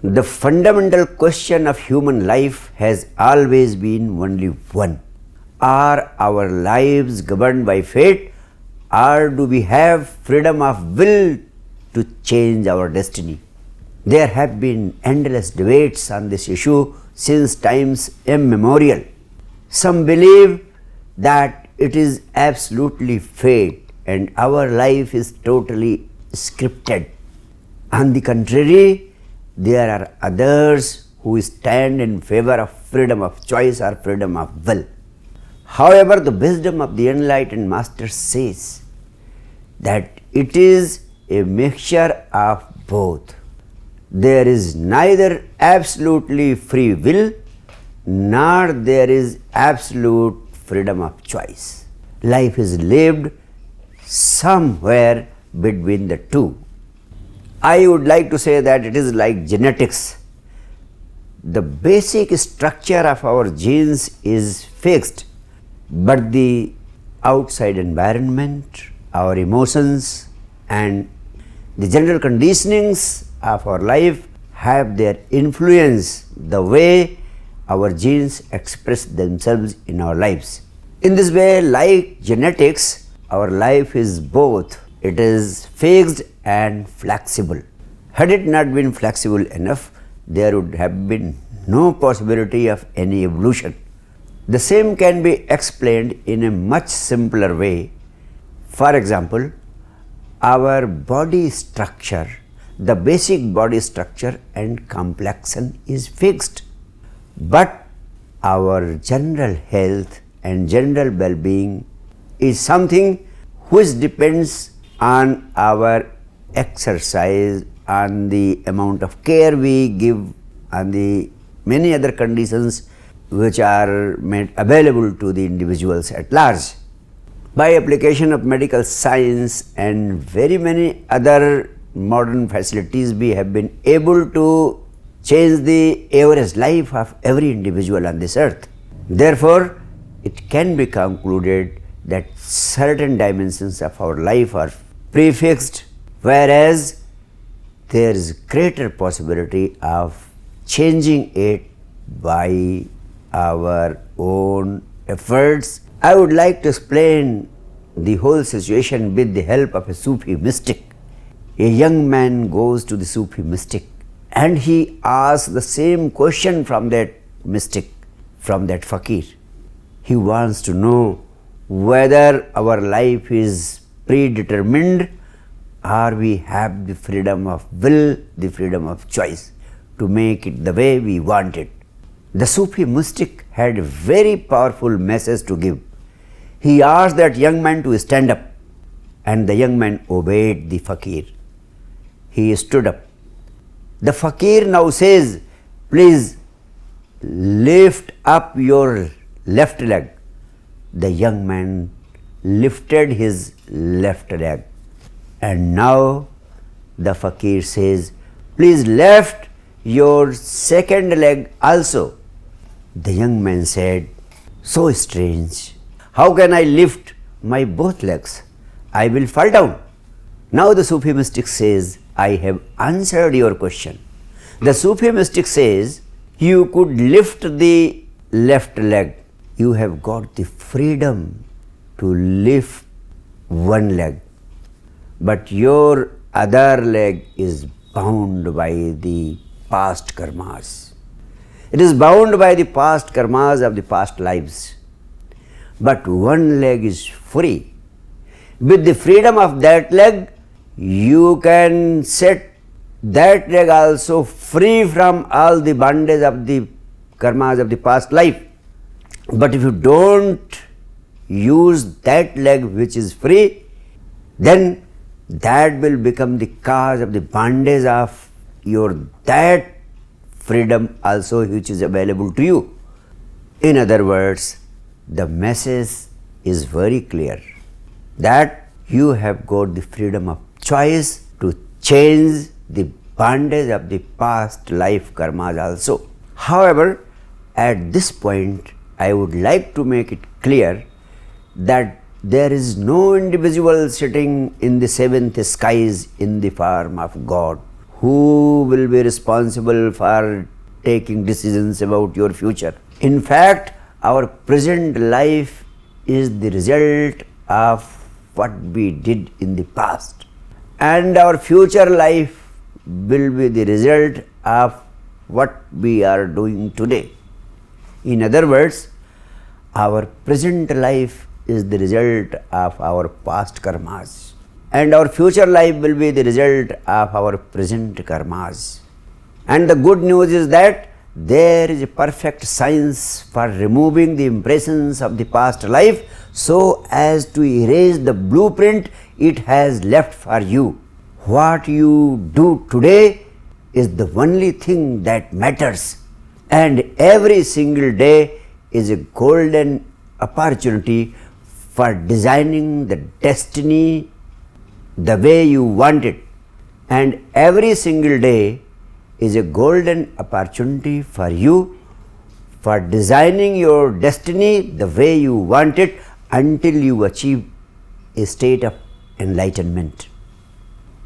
The fundamental question of human life has always been only one. Are our lives governed by fate, or do we have freedom of will to change our destiny? There have been endless debates on this issue since times immemorial. Some believe that it is absolutely fate and our life is totally scripted. On the contrary, there are others who stand in favor of freedom of choice or freedom of will. However, the wisdom of the enlightened master says that it is a mixture of both. There is neither absolutely free will nor there is absolute freedom of choice. Life is lived somewhere between the two. I would like to say that it is like genetics. The basic structure of our genes is fixed, but the outside environment, our emotions, and the general conditionings of our life have their influence the way our genes express themselves in our lives. In this way, like genetics, our life is both. It is fixed and flexible. Had it not been flexible enough, there would have been no possibility of any evolution. The same can be explained in a much simpler way. For example, our body structure, the basic body structure and complexion is fixed, but our general health and general well-being is something which depends on our exercise, on the amount of care we give, on the many other conditions which are made available to the individuals at large. By application of medical science and very many other modern facilities, we have been able to change the average life of every individual on this earth. Therefore, it can be concluded that certain dimensions of our life are prefixed, whereas there is greater possibility of changing it by our own efforts. I would like to explain the whole situation with the help of a Sufi mystic. A young man goes to the Sufi mystic and he asks the same question from that mystic, from that fakir. He wants to know whether our life is predetermined or we have the freedom of will, the freedom of choice to make it the way we want it. The Sufi mystic had a very powerful message to give. He asked that young man to stand up, and the young man obeyed the fakir. He stood up. The fakir now says, please lift up your left leg. The young man lifted his left leg. And now the fakir says, please lift your second leg also. The young man said, so strange. How can I lift my both legs? I will fall down. Now the Sufi mystic says, I have answered your question. The Sufi mystic says, you could lift the left leg. You have got the freedom to lift one leg. But your other leg is bound by the past karmas. It is bound by the past karmas of the past lives. But one leg is free. With the freedom of that leg, you can set that leg also free from all the bondage of the karmas of the past life. But if you don't use that leg which is free, then that will become the cause of the bondage of your that freedom also which is available to you. In other words, the message is very clear that you have got the freedom of choice to change the bondage of the past life karmas also. However, at this point, I would like to make it clear that there is no individual sitting in the seventh skies in the form of God who will be responsible for taking decisions about your future. In fact, our present life is the result of what we did in the past, and our future life will be the result of what we are doing today. In other words, our present life is the result of our past karmas, and our future life will be the result of our present karmas. And the good news is that there is a perfect science for removing the impressions of the past life so as to erase the blueprint it has left for you. What you do today is the only thing that matters, and every single day is a golden opportunity for designing the destiny the way you want it, and every single day is a golden opportunity for you for designing your destiny the way you want it until you achieve a state of enlightenment.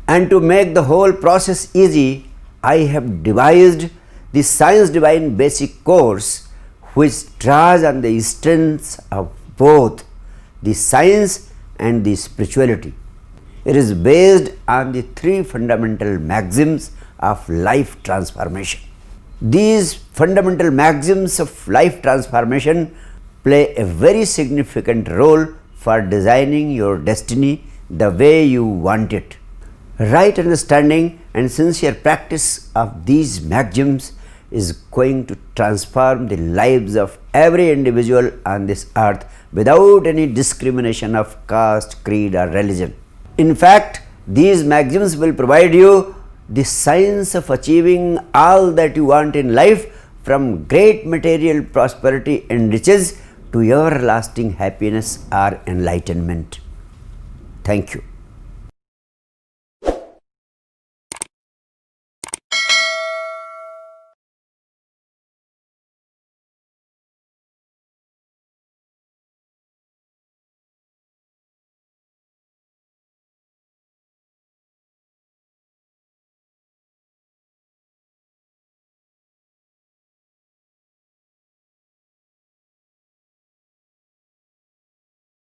And to make the whole process easy, I have devised the Science Divine Basic Course, which draws on the strengths of both the science and the spirituality. It is based on the three fundamental maxims of life transformation. These fundamental maxims of life transformation play a very significant role for designing your destiny the way you want it. Right understanding and sincere practice of these maxims is going to transform the lives of every individual on this earth without any discrimination of caste, creed, or religion. In fact, these maxims will provide you the science of achieving all that you want in life, from great material prosperity and riches to everlasting happiness or enlightenment. Thank you.